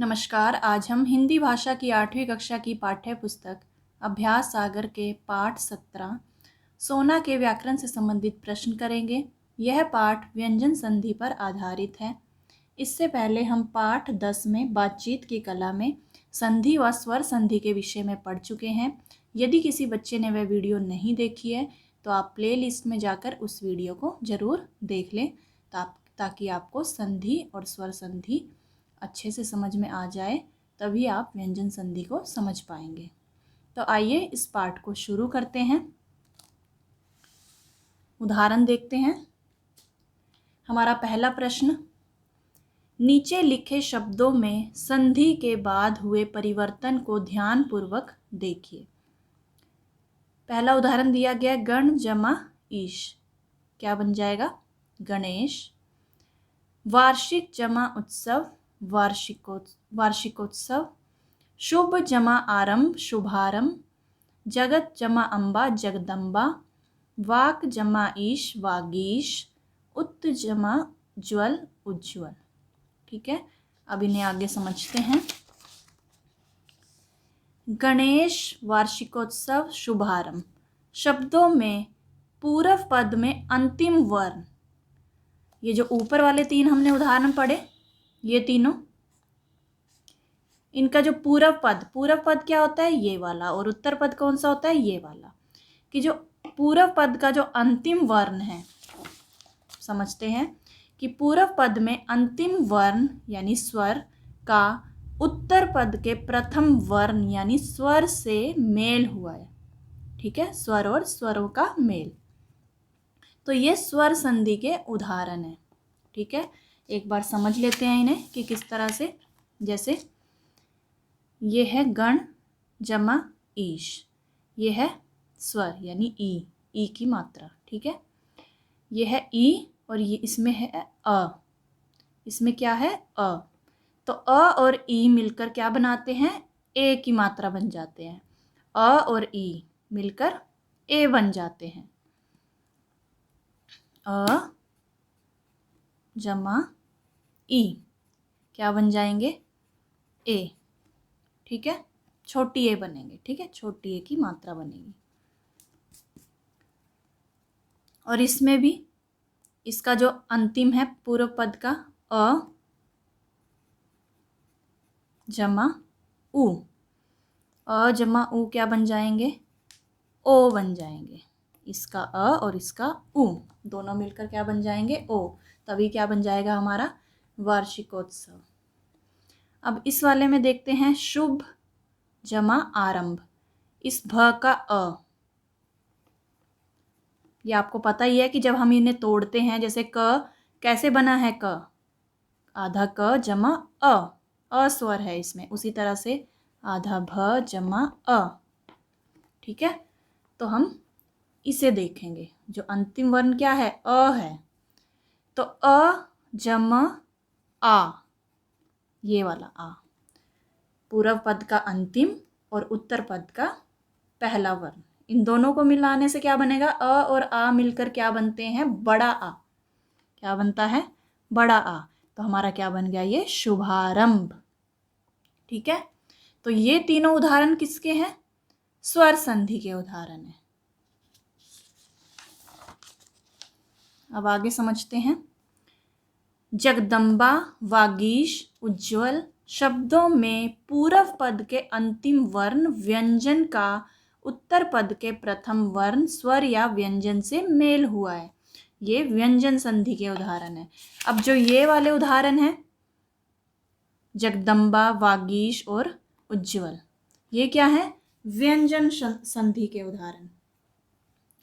नमस्कार। आज हम हिंदी भाषा की 8वीं कक्षा की पाठ्य पुस्तक अभ्यास सागर के पाठ 17 सोना के व्याकरण से संबंधित प्रश्न करेंगे। यह पाठ व्यंजन संधि पर आधारित है। इससे पहले हम पाठ 10 में बातचीत की कला में संधि व स्वर संधि के विषय में पढ़ चुके हैं। यदि किसी बच्चे ने वह वीडियो नहीं देखी है तो आप प्लेलिस्ट में जाकर उस वीडियो को ज़रूर देख लें ताकि आपको संधि और स्वर संधि अच्छे से समझ में आ जाए, तभी आप व्यंजन संधि को समझ पाएंगे। तो आइए इस पाठ को शुरू करते हैं। उदाहरण देखते हैं। हमारा पहला प्रश्न, नीचे लिखे शब्दों में संधि के बाद हुए परिवर्तन को ध्यानपूर्वक देखिए। पहला उदाहरण दिया गया गण जमा ईश, क्या बन जाएगा? गणेश। वार्षिक जमा उत्सव, वार्षिकोत्सव। शुभ जमा आरंभ, शुभारंभ। जगत जमा अम्बा, जगदम्बा। वाक जमा ईश, वागीश। उत्त जमा ज्वल, उज्ज्वल। ठीक है, अब इन्हें आगे समझते हैं। गणेश, वार्षिकोत्सव, शुभारंभ शब्दों में पूर्व पद में अंतिम वर्ण, ये जो ऊपर वाले तीन हमने उदाहरण पढ़े, ये तीनों, इनका जो पूर्व पद क्या होता है? ये वाला। और उत्तर पद कौन सा होता है? ये वाला। कि जो पूर्व पद का जो अंतिम वर्ण है, समझते हैं कि पूर्व पद में अंतिम वर्ण यानी स्वर का उत्तर पद के प्रथम वर्ण यानी स्वर से मेल हुआ है। ठीक है, स्वर और स्वरों का मेल, तो ये स्वर संधि के उदाहरण है। ठीक है, एक बार समझ लेते हैं इन्हें कि किस तरह से। जैसे ये है गण जमा ईश, ये है स्वर यानी ई की मात्रा। ठीक है, ये है ई और ये इसमें है अ, इसमें क्या है? अ। तो अ और ई मिलकर क्या बनाते हैं? ए की मात्रा बन जाते हैं। अ और ई मिलकर ए बन जाते हैं। अ जमा ई क्या बन जाएंगे? ए। ठीक है, छोटी ए बनेंगे। ठीक है, छोटी ए की मात्रा बनेगी। और इसमें भी इसका जो अंतिम है पूर्व पद का अ जमा उ, अ जमा उ क्या बन जाएंगे? ओ बन जाएंगे। इसका अ और इसका उ दोनों मिलकर क्या बन जाएंगे? ओ। तभी क्या बन जाएगा हमारा? वार्षिकोत्सव। अब इस वाले में देखते हैं शुभ जमा आरंभ। इस भ का अ, ये आपको पता ही है कि जब हम इन्हें तोड़ते हैं, जैसे क कैसे बना है? क आधा क जमा अ स्वर है इसमें, उसी तरह से आधा भ जमा अ। ठीक है, तो हम इसे देखेंगे। जो अंतिम वर्ण क्या है? अ है। तो अ जमा आ, ये वाला आ, पूर्व पद का अंतिम और उत्तर पद का पहला वर्ण, इन दोनों को मिलाने से क्या बनेगा? अ और आ मिलकर क्या बनते हैं? बड़ा आ। क्या बनता है? बड़ा आ। तो हमारा क्या बन गया? ये शुभारंभ। ठीक है, तो ये तीनों उदाहरण किसके हैं? स्वर संधि के उदाहरण हैं। अब आगे समझते हैं। जगदम्बा, वागीश, उज्ज्वल शब्दों में पूर्व पद के अंतिम वर्ण व्यंजन का उत्तर पद के प्रथम वर्ण स्वर या व्यंजन से मेल हुआ है। ये व्यंजन संधि के उदाहरण है। अब जो ये वाले उदाहरण हैं, जगदम्बा, वागीश और उज्ज्वल, ये क्या है? व्यंजन संधि के उदाहरण।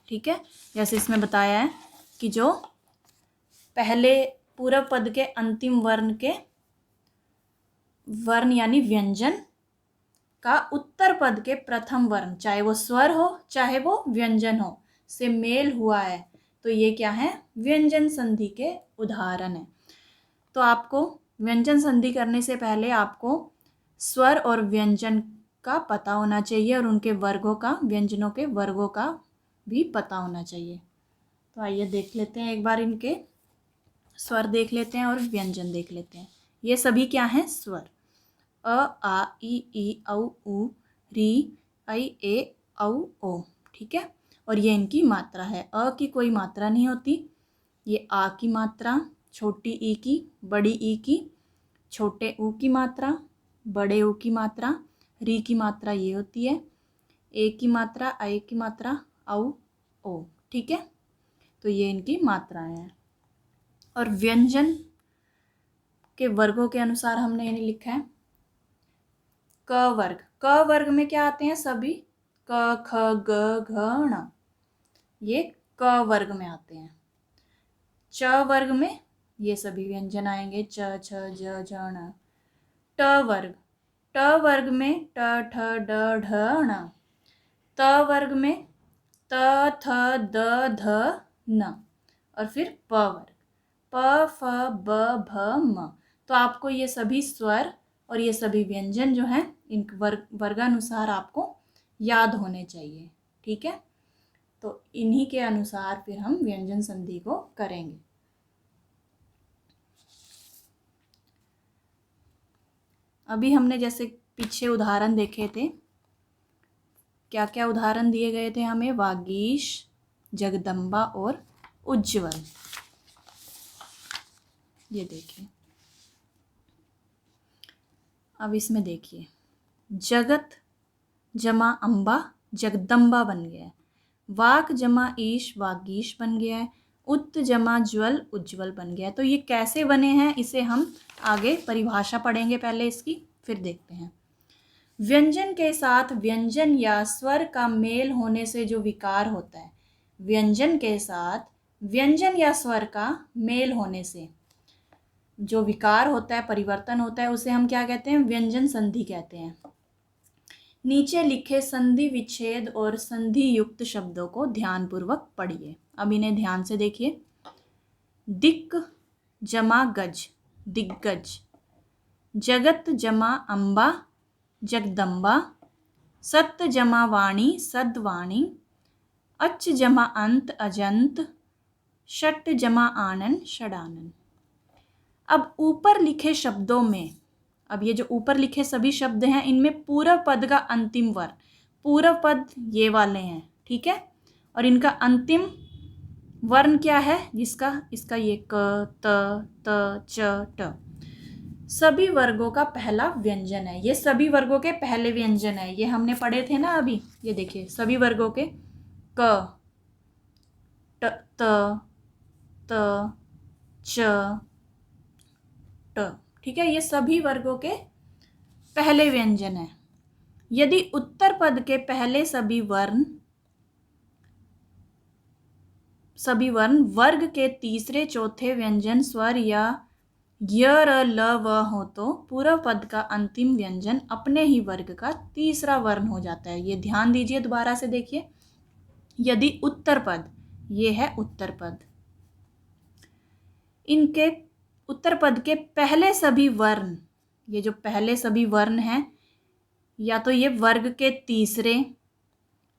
ठीक है, जैसे इसमें बताया है कि जो पहले पूर्व पद के अंतिम वर्ण के वर्ण यानी व्यंजन का उत्तर पद के प्रथम वर्ण, चाहे वो स्वर हो चाहे वो व्यंजन हो, से मेल हुआ है, तो ये क्या है? व्यंजन संधि के उदाहरण है। तो आपको व्यंजन संधि करने से पहले आपको स्वर और व्यंजन का पता होना चाहिए और उनके वर्गों का, व्यंजनों के वर्गों का भी पता होना चाहिए। तो आइए देख लेते हैं एक बार, इनके स्वर देख लेते हैं और व्यंजन देख लेते हैं। ये सभी क्या हैं? स्वर। आ ई औ उ री ऐ ए औ ओ। ठीक है, और ये इनकी मात्रा है। अ की कोई मात्रा नहीं होती, ये आ की मात्रा, छोटी ई की, बड़ी ई की, छोटे ऊ की मात्रा, बड़े ऊ की मात्रा, री की मात्रा ये होती है, ए की मात्रा, ऐ की मात्रा, औ ओ। ठीक है, तो ये इनकी मात्राएं हैं। और व्यंजन के वर्गों के अनुसार हमने इन्हें लिखा है। क वर्ग, क वर्ग में क्या आते हैं सभी? क ख ग घ ण, ये क वर्ग में आते हैं। च वर्ग में ये सभी व्यंजन आएंगे, च छ ज झ ण। ट वर्ग, ट वर्ग में ट ठ ड ढ ण। त वर्ग में त थ द ध न। और फिर प वर्ग, प फ ब भ म। तो आपको ये सभी स्वर और ये सभी व्यंजन जो हैं इन वर्गानुसार आपको याद होने चाहिए। ठीक है, तो इन्हीं के अनुसार फिर हम व्यंजन संधि को करेंगे। अभी हमने जैसे पीछे उदाहरण देखे थे, क्या क्या उदाहरण दिए गए थे हमें? वागीश, जगदम्बा और उज्ज्वल। ये देखिए, अब इसमें देखिए, जगत जमा अम्बा जगदम्बा बन गया है। वाक जमा ईश वागीश बन गया है। उत्त जमा ज्वल उज्ज्वल बन गया है। तो ये कैसे बने हैं इसे हम आगे परिभाषा पढ़ेंगे पहले इसकी, फिर देखते हैं। व्यंजन के साथ व्यंजन या स्वर का मेल होने से जो विकार होता है, व्यंजन के साथ व्यंजन या स्वर का मेल होने से जो विकार होता है, परिवर्तन होता है, उसे हम क्या कहते हैं? व्यंजन संधि कहते हैं। नीचे लिखे संधि विच्छेद और संधि युक्त शब्दों को ध्यानपूर्वक पढ़िए। अब इन्हें ध्यान से देखिए। दिक् जमा गज दिग्गज, जगत जमा अम्बा जगदम्बा, सत्त जमा वाणी सद्वाणी, अच जमा अंत अजंत, षट जमा आनन षडानन। अब ऊपर लिखे शब्दों में, अब ये जो ऊपर लिखे सभी शब्द हैं इनमें पूर्व पद का अंतिम वर्ण, पूर्व पद ये वाले हैं। ठीक है, और इनका अंतिम वर्ण क्या है? जिसका इसका ये क त च ट, सभी वर्गों का पहला व्यंजन है। ये सभी वर्गों के पहले व्यंजन है, ये हमने पढ़े थे ना अभी। ये देखिए, सभी वर्गों के क ट त च ट। ठीक है, ये सभी वर्गों के पहले व्यंजन है। यदि उत्तर पद के पहले सभी वर्ण वर्ग के तीसरे चौथे व्यंजन स्वर या य र ल व हो तो पूर्व पद का अंतिम व्यंजन अपने ही वर्ग का तीसरा वर्ण हो जाता है। ये ध्यान दीजिए, दोबारा से देखिए। यदि उत्तर पद, ये है उत्तर पद, इनके उत्तर पद के पहले सभी वर्ण, ये जो पहले सभी वर्ण हैं, या तो ये वर्ग के तीसरे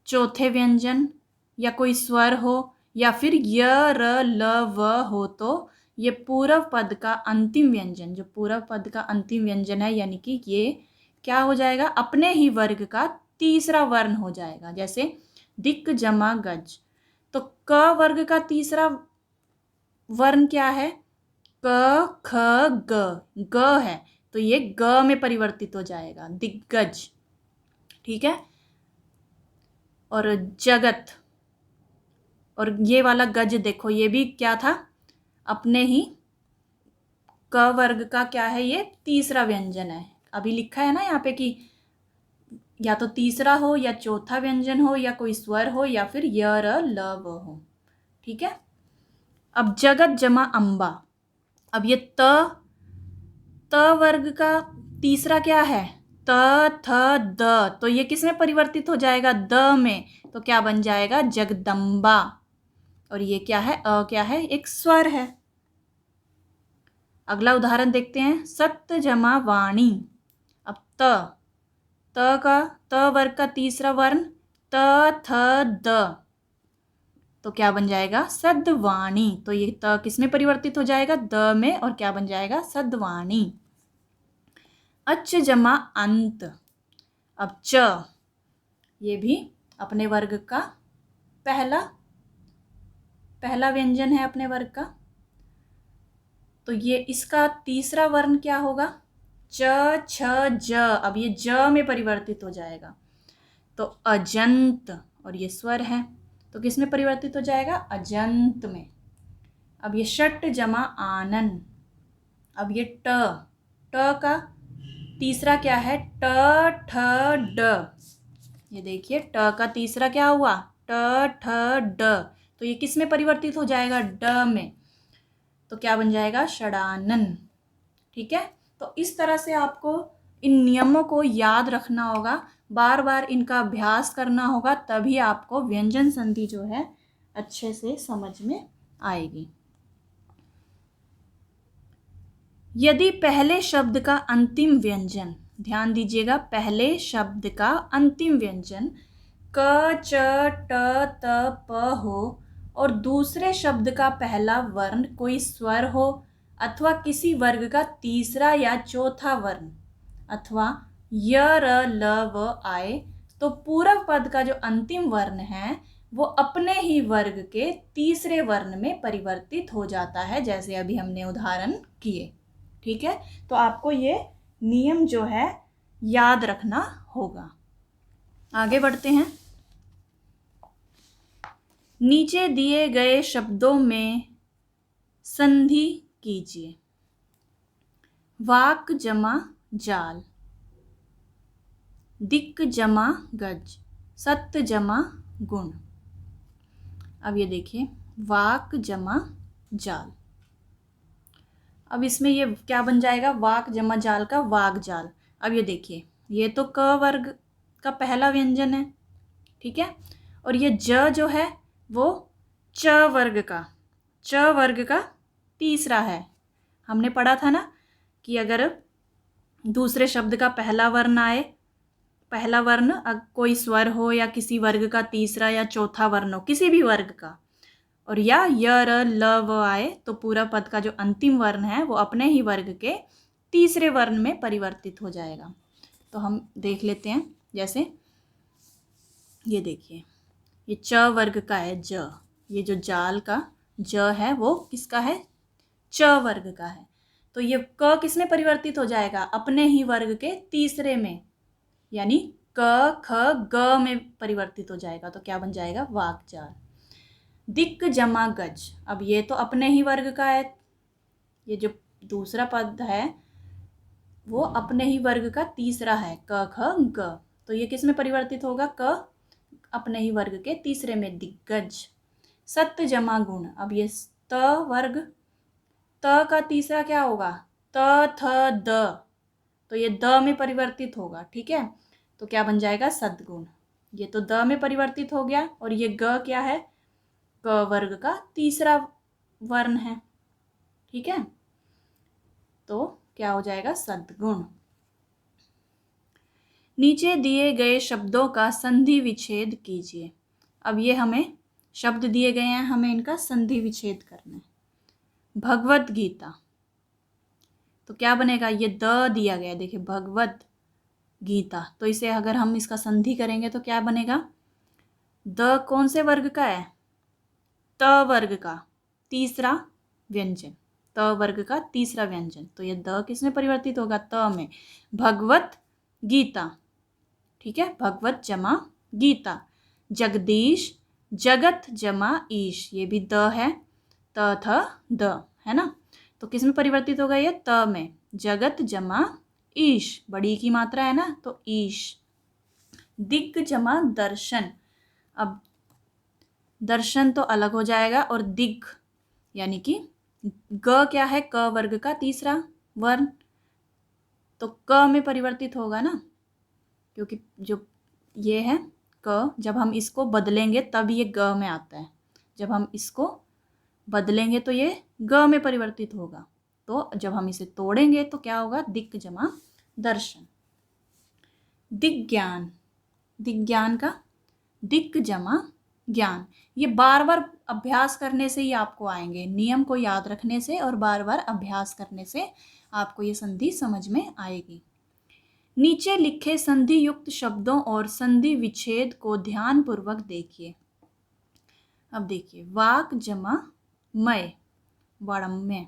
चौथे व्यंजन या कोई स्वर हो, या फिर य र ल व हो तो ये पूर्व पद का अंतिम व्यंजन, जो पूर्व पद का अंतिम व्यंजन है, यानी कि ये क्या हो जाएगा? अपने ही वर्ग का तीसरा वर्ण हो जाएगा। जैसे दिक् जमा गज, तो क वर्ग का तीसरा वर्ण क्या है? क ख ग है, तो ये ग में परिवर्तित हो जाएगा, दिग्गज। ठीक है, और जगत, और ये वाला गज देखो, ये भी क्या था? अपने ही क वर्ग का क्या है? ये तीसरा व्यंजन है। अभी लिखा है ना यहाँ पे कि या तो तीसरा हो या चौथा व्यंजन हो या कोई स्वर हो या फिर य र ल व हो। ठीक है, अब जगत जमा अम्बा, अब ये त वर्ग का तीसरा क्या है? त थ द, तो ये किस में परिवर्तित हो जाएगा? द में, तो क्या बन जाएगा? जगदम्बा। और ये क्या है? क्या है? एक स्वर है। अगला उदाहरण देखते हैं। सत्त जमा वाणी, अब त वर्ग का तीसरा वर्ण त थ द, तो क्या बन जाएगा? सद्वाणी। तो ये त किस में परिवर्तित हो जाएगा? द में, और क्या बन जाएगा? सद्वाणी। अच जमा अंत। अब च, ये भी अपने वर्ग का पहला व्यंजन है अपने वर्ग का। तो ये इसका तीसरा वर्ण क्या होगा? च छ ज। अब ये ज में परिवर्तित हो जाएगा, तो अजंत। और ये स्वर है तो किस में परिवर्तित हो जाएगा? अजंत में। अब ये षट जमा आनन। अब ये ट का तीसरा क्या है? ट ठ ड। ये देखिए ट का तीसरा क्या हुआ? ट ठ ड। तो ये किस में परिवर्तित हो जाएगा? ड में। तो क्या बन जाएगा? षडानन। ठीक है। तो इस तरह से आपको इन नियमों को याद रखना होगा, बार बार इनका अभ्यास करना होगा, तभी आपको व्यंजन संधि जो है अच्छे से समझ में आएगी। यदि पहले शब्द का अंतिम व्यंजन, ध्यान दीजिएगा, पहले शब्द का अंतिम व्यंजन क च ट त प हो और दूसरे शब्द का पहला वर्ण कोई स्वर हो अथवा किसी वर्ग का तीसरा या चौथा वर्ण अथवा य र ल व आए, तो पूरक पद का जो अंतिम वर्ण है वो अपने ही वर्ग के तीसरे वर्ण में परिवर्तित हो जाता है, जैसे अभी हमने उदाहरण किए। ठीक है। तो आपको ये नियम जो है याद रखना होगा। आगे बढ़ते हैं। नीचे दिए गए शब्दों में संधि कीजिए। वाक जमा जाल, दिक् जमा गज, सत जमा गुण। अब ये देखिए वाक जमा जाल। अब इसमें ये क्या बन जाएगा? वाक जमा जाल का वाक जाल। अब ये देखिए ये तो क वर्ग का पहला व्यंजन है, ठीक है, और ये ज जो है वो च वर्ग का तीसरा है। हमने पढ़ा था ना कि अगर दूसरे शब्द का पहला वर्ण आए, पहला वर्ण कोई स्वर हो या किसी वर्ग का तीसरा या चौथा वर्ण हो, किसी भी वर्ग का, और या य र ल व आए, तो पूरा पद का जो अंतिम वर्ण है वो अपने ही वर्ग के तीसरे वर्ण में परिवर्तित हो जाएगा। तो हम देख लेते हैं। जैसे ये देखिए ये च वर्ग का है ज, ये जो जाल का ज है वो किसका है? च वर्ग का है। तो ये क किस में परिवर्तित हो जाएगा? अपने ही वर्ग के तीसरे में, यानी क ख ग में परिवर्तित हो जाएगा। तो क्या बन जाएगा? वाक जाल। दिक् जमा गज। अब ये तो अपने ही वर्ग का है, ये जो दूसरा पद है वो अपने ही वर्ग का तीसरा है, क ख ग। तो ये किस में परिवर्तित होगा? क अपने ही वर्ग के तीसरे में, दिग्गज। सत जमा गुण। अब ये त वर्ग, त का तीसरा क्या होगा? त थ द। तो ये द में परिवर्तित होगा, ठीक है। तो क्या बन जाएगा? सद्गुण। ये तो द में परिवर्तित हो गया, और ये ग क्या है? क वर्ग का तीसरा वर्ण है, ठीक है। तो क्या हो जाएगा? सद्गुण। नीचे दिए गए शब्दों का संधि विच्छेद कीजिए। अब ये हमें शब्द दिए गए हैं, हमें इनका संधि विच्छेद करना है। भगवत गीता, तो क्या बनेगा? ये द दिया गया, देखिए भगवत गीता, तो इसे अगर हम इसका संधि करेंगे तो क्या बनेगा? द कौन से वर्ग का है? त वर्ग का तीसरा व्यंजन, त वर्ग का तीसरा व्यंजन। तो ये द किस में परिवर्तित होगा? त में। भगवत गीता, ठीक है, भगवत जमा गीता। जगदीश, जगत जमा ईश, ये भी द है, त थ द, है ना। तो किस में परिवर्तित होगा? ये त में। जगत जमा ईश, बड़ी की मात्रा है ना, तो ईश। दिग् जमा दर्शन। अब दर्शन तो अलग हो जाएगा, और दिग् यानी कि ग क्या है? क वर्ग का तीसरा वर्ण, तो क में परिवर्तित होगा ना, क्योंकि जो ये है क, जब हम इसको बदलेंगे तब ये ग में आता है, जब हम इसको बदलेंगे तो ये ग में परिवर्तित होगा। तो जब हम इसे तोड़ेंगे तो क्या होगा? दिक् जमा दर्शन। दिग्ज्ञान, दिग्ज्ञान का दिक् जमा ज्ञान। ये बार बार अभ्यास करने से ही आपको आएंगे, नियम को याद रखने से और बार बार अभ्यास करने से आपको ये संधि समझ में आएगी। नीचे लिखे संधि युक्त शब्दों और संधि विच्छेद को ध्यानपूर्वक देखिए। अब देखिए, वाक जमा मय वाड़म्य,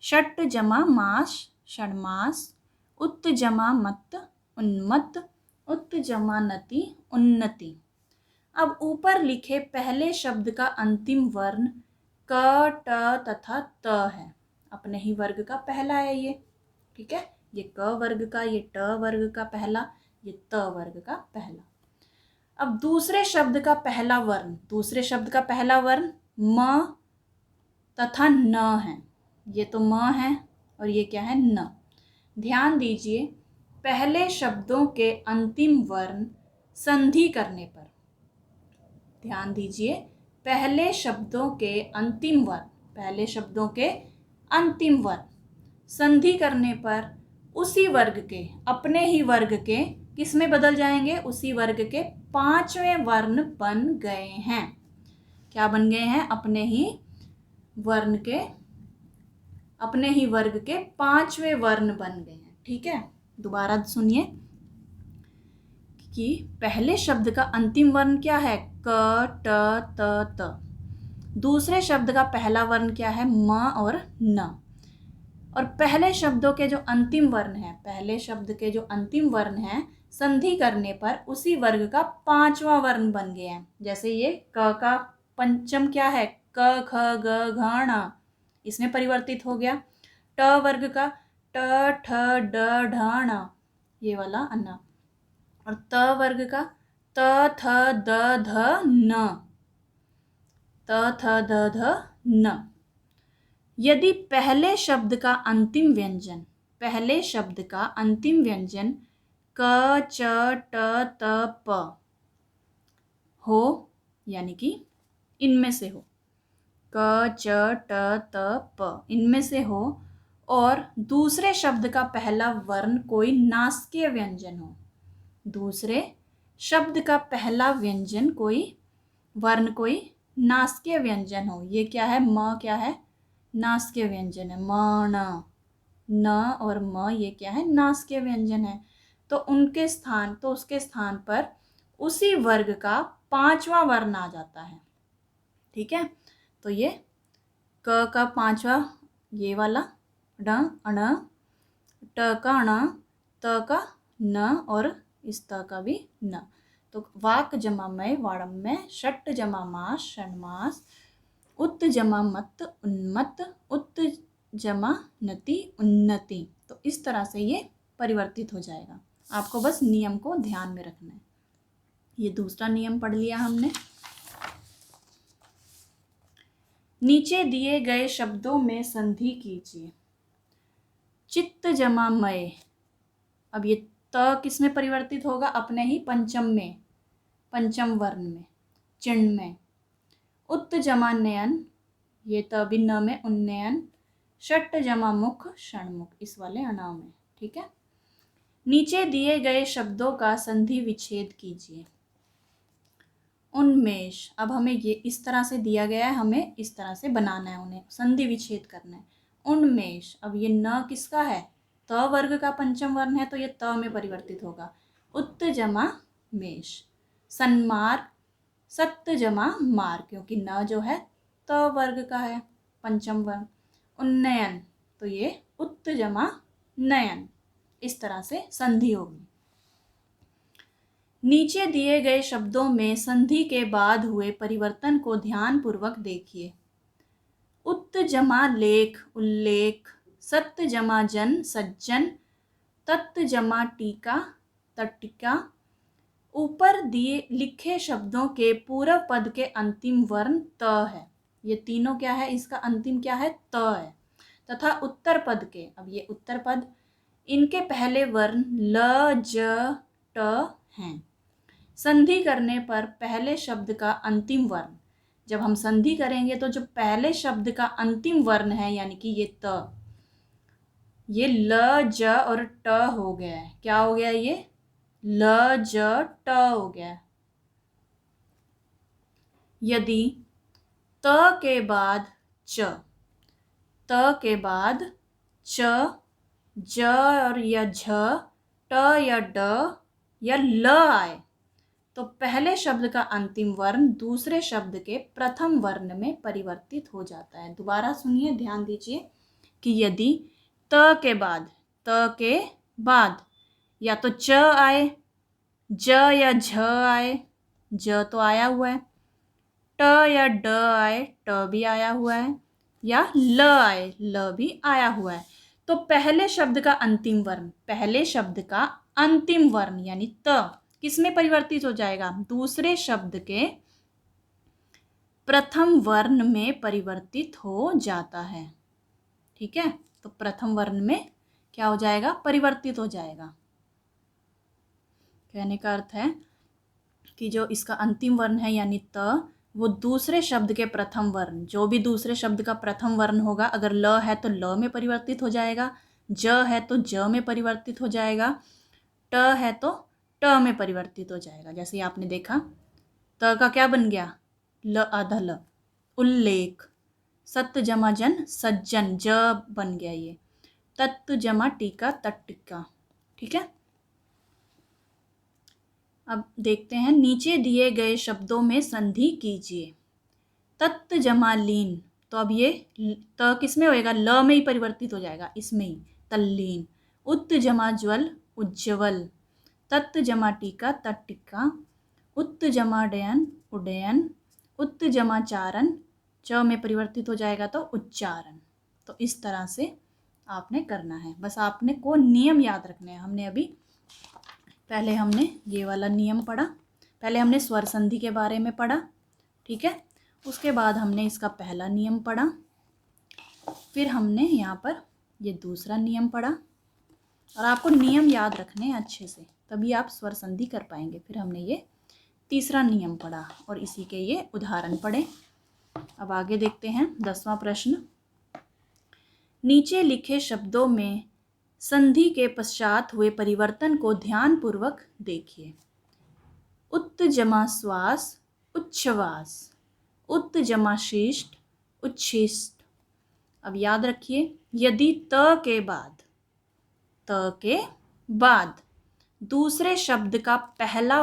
षट जमा मास षण्मास, उत्त जमा मत्त उन्मत्त, उत्त जमा नति उन्नति। अब ऊपर लिखे पहले शब्द का अंतिम वर्ण क, ट तथा त है। अपने ही वर्ग का पहला है ये, ठीक है। ये क वर्ग का, ये ट वर्ग का पहला, ये त वर्ग का पहला। अब दूसरे शब्द का पहला वर्ण, दूसरे शब्द का पहला वर्ण म तथा न है। ये तो म है और ये क्या है, न। ध्यान दीजिए, पहले शब्दों के अंतिम वर्ण संधि करने पर, ध्यान दीजिए, पहले शब्दों के अंतिम वर्ण, पहले शब्दों के अंतिम वर्ण संधि करने पर उसी वर्ग के, अपने ही वर्ग के किस में बदल जाएंगे, उसी वर्ग के पांचवें वर्ण बन गए हैं। क्या बन गए हैं, अपने ही वर्ण के, अपने ही वर्ग के पांचवें वर्ण बन गए हैं, ठीक है। दोबारा सुनिए कि पहले शब्द का अंतिम वर्ण क्या है, क, ट, त। दूसरे शब्द का पहला वर्ण क्या है, म और न। और पहले शब्दों के जो अंतिम वर्ण है, पहले शब्द के जो अंतिम वर्ण है, संधि करने पर उसी वर्ग का पांचवा वर्ण बन गया है। जैसे ये क का पंचम क्या है, क, ख, ग, घ, ण, इसमें परिवर्तित हो गया। ट वर्ग का ट, ठ, ड, ढ, ण, ये वाला अन्ना। और त वर्ग का त, थ, द, ध, न, त, थ, द, ध, न। यदि पहले शब्द का अंतिम व्यंजन, पहले शब्द का अंतिम व्यंजन क, च, ट, त, प हो, यानी कि इनमें से हो, क, च, ट, त, प इनमें से हो, और दूसरे शब्द का पहला वर्ण कोई नासकीय व्यंजन हो, दूसरे शब्द का पहला व्यंजन कोई वर्ण कोई नासकीय व्यंजन हो, ये क्या है, म क्या है, नासकीय व्यंजन है, म, न और म ये क्या है, नासकीय व्यंजन है। तो उनके स्थान, तो उसके स्थान पर उसी वर्ग का पांचवा वर्ण आ जाता है, ठीक है। तो ये क का पांचवा ये वाला, ड, अण, ट का अण, त का न और इस त का भी न। तो वाक जमा मय वाड़म्य, षट जमा मास षण्मास, उत्त जमा मत्त उन्मत्त, उत्त जमा नति उन्नति। तो इस तरह से ये परिवर्तित हो जाएगा। आपको बस नियम को ध्यान में रखना है। ये दूसरा नियम पढ़ लिया हमने। नीचे दिए गए शब्दों में संधि कीजिए। चित्त जमा मय, अब ये त किस में परिवर्तित होगा, अपने ही पंचम में, पंचम वर्ण में, चिण्ह में। उत्त जमा नयन, ये त भी न में, उन्नयन। षट जमा मुख षण्मुख, इस वाले अनाव में, ठीक है। नीचे दिए गए शब्दों का संधि विच्छेद कीजिए। उन्मेष, अब हमें ये इस तरह से दिया गया है, हमें इस तरह से बनाना है, उन्हें संधि विच्छेद करना है। उन्मेष, अब ये न किसका है, त वर्ग का पंचम वर्ण है, तो ये त में परिवर्तित होगा। उत्त जमा मेष। सन्मार्ग, सत्त जमा मार्ग, क्योंकि न जो है त वर्ग का है, पंचम वर्ण। उन्नयन, तो ये उत्त जमा नयन, इस तरह से संधि होगी। नीचे दिए गए शब्दों में संधि के बाद हुए परिवर्तन को ध्यानपूर्वक देखिए। उत्त जमा लेख उल्लेख, सत्त जमा जन सज्जन, तत्त जमा टीका तटिका। ऊपर दिए लिखे शब्दों के पूर्व पद के अंतिम वर्ण त है। ये तीनों क्या है, इसका अंतिम क्या है, त है। तथा उत्तर पद के, अब ये उत्तर पद, इनके पहले वर्ण ल, ज, ट हैं। संधि करने पर पहले शब्द का अंतिम वर्ण, जब हम संधि करेंगे तो जो पहले शब्द का अंतिम वर्ण है, यानी कि ये त, ये ल, ज और ट हो गया है। क्या हो गया, ये ल, ज, ट हो गया। यदि त के बाद च, त के बाद च, ज और या झ, या ड या ल आए तो पहले शब्द का अंतिम वर्ण दूसरे शब्द के प्रथम वर्ण में परिवर्तित हो जाता है। दोबारा सुनिए, ध्यान दीजिए कि यदि त के बाद या तो च आए, ज या झ आए, ज तो आया हुआ है, ट या ड आए, ट भी आया हुआ है, या ल आए, ल भी आया हुआ है, तो पहले शब्द का अंतिम वर्ण यानी त किस में परिवर्तित हो जाएगा? दूसरे शब्द के प्रथम वर्ण में परिवर्तित हो जाता है। ठीक है, तो प्रथम वर्ण में क्या हो जाएगा? परिवर्तित हो जाएगा। कहने का अर्थ है कि जो इसका अंतिम वर्ण है यानी त, वो दूसरे शब्द के प्रथम वर्ण, जो भी दूसरे शब्द का प्रथम वर्ण होगा, अगर ल है तो ल में परिवर्तित हो जाएगा, ज है तो ज में परिवर्तित हो जाएगा, ट है तो ट में परिवर्तित हो जाएगा। जैसे आपने देखा त का क्या बन गया? ल आधा ल, उल्लेख, सत्य जमा जन सज्जन, ज बन गया ये, तत्व जमा टीका तट्टिका। ठीक है, अब देखते हैं, नीचे दिए गए शब्दों में संधि कीजिए। तत्व जमा लीन, तो अब ये त किस में होएगा? ल में ही परिवर्तित हो जाएगा, इसमें ही, तल्लीन। उत्त जमा ज्वल, उज्ज्वल। तत्व जमा टीका तट्टिका। उत्त जमा डयन, उडयन। उत्त जमा चारण, च में परिवर्तित हो जाएगा तो उच्चारण। तो इस तरह से आपने करना है, बस आपने को नियम याद रखने हैं। पहले हमने ये वाला नियम पढ़ा, पहले हमने स्वर संधि के बारे में पढ़ा, ठीक है, उसके बाद हमने इसका पहला नियम पढ़ा, फिर हमने यहाँ पर ये दूसरा नियम पढ़ा, और आपको नियम याद रखने हैं अच्छे से, तभी आप स्वर संधि कर पाएंगे। फिर हमने ये तीसरा नियम पढ़ा और इसी के ये उदाहरण पढ़े। अब आगे देखते हैं 10वां प्रश्न। नीचे लिखे शब्दों में संधि के पश्चात हुए परिवर्तन को ध्यानपूर्वक देखिए। उत्त जमा श्वास, उच्छ्वास। उत्त जमा शिष्ट, उच्छिष्ट। अब याद रखिए, यदि त के बाद दूसरे शब्द का पहला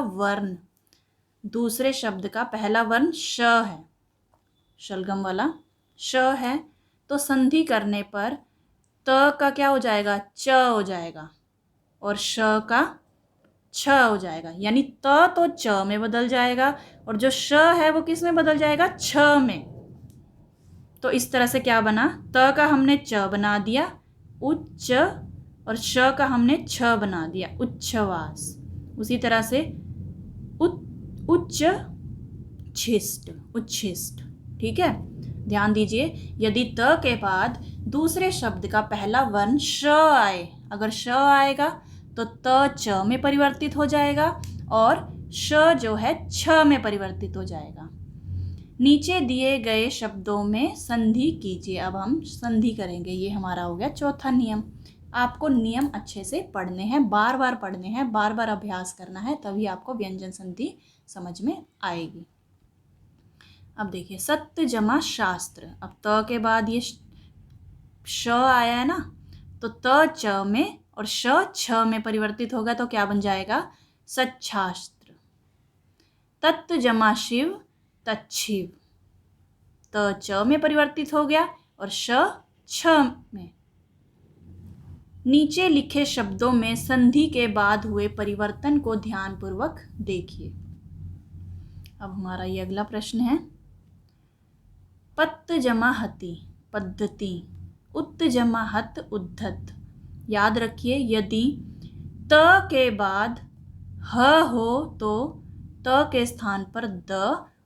वर्ण श है, शलगम वाला श है, तो संधि करने पर त का क्या हो जाएगा? च हो जाएगा, और श का छ हो जाएगा, यानी त तो च में बदल जाएगा और जो श है वो किस में बदल जाएगा? छ में। तो इस तरह से क्या बना? त का हमने च बना दिया उच्च, और श का हमने छ बना दिया उच्छ्वास। उसी तरह से उच्छिष्ट। ठीक है, ध्यान दीजिए, यदि त के बाद दूसरे शब्द का पहला वर्ण श आए, अगर श आएगा तो त च में परिवर्तित हो जाएगा और श जो है छ में परिवर्तित हो जाएगा। नीचे दिए गए शब्दों में संधि कीजिए। अब हम संधि करेंगे, ये हमारा हो गया चौथा नियम। आपको नियम अच्छे से पढ़ने हैं, बार बार पढ़ने हैं, बार बार अभ्यास करना है, तभी आपको व्यंजन संधि समझ में आएगी। अब देखिए, सत्य जमा शास्त्र। अब त के बाद ये श आया है ना, तो त च में और श छ में परिवर्तित होगा तो क्या बन जाएगा? सच्छास्त्र। तत्व जमा शिव, तच्छिव। त च में परिवर्तित हो गया और श छ में। नीचे लिखे शब्दों में संधि के बाद हुए परिवर्तन को ध्यानपूर्वक देखिए। अब हमारा ये अगला प्रश्न है। पत्त जमा हति, पद्धति। उत्त जमा हत, उद्धत। याद रखिए, यदि त के बाद ह हो तो त के स्थान पर द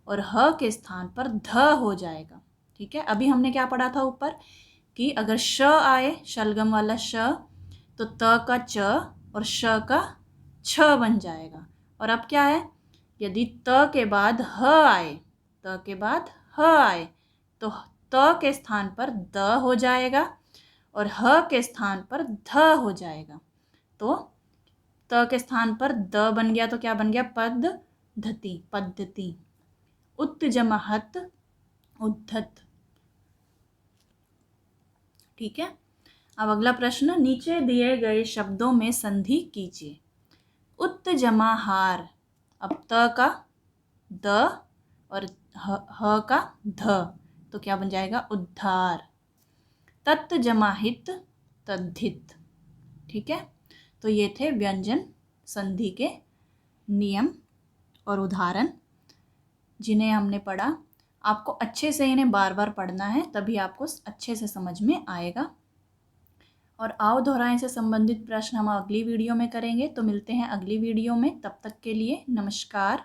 और ह के स्थान पर ध हो जाएगा। ठीक है, अभी हमने क्या पढ़ा था ऊपर कि अगर श आए, शलगम वाला श, तो त का च और श का छ बन जाएगा। और अब क्या है, यदि त के बाद ह आए, तो त के स्थान पर द हो जाएगा और ह के स्थान पर ध हो जाएगा। तो त के स्थान पर द बन गया तो क्या बन गया? पद्धति। उत्त जमा हत, उद्धत। ठीक है, अब अगला प्रश्न, नीचे दिए गए शब्दों में संधि कीजिए। उत जमा हार, अब त का द और ह का ध, तो क्या बन जाएगा उद्धार। तत् जमा हित, तद्धित। ठीक है, तो ये थे व्यंजन संधि के नियम और उदाहरण जिन्हें हमने पढ़ा। आपको अच्छे से इन्हें बार बार पढ़ना है, तभी आपको अच्छे से समझ में आएगा। और आओ दोहराएं से संबंधित प्रश्न हम अगली वीडियो में करेंगे। तो मिलते हैं अगली वीडियो में, तब तक के लिए नमस्कार।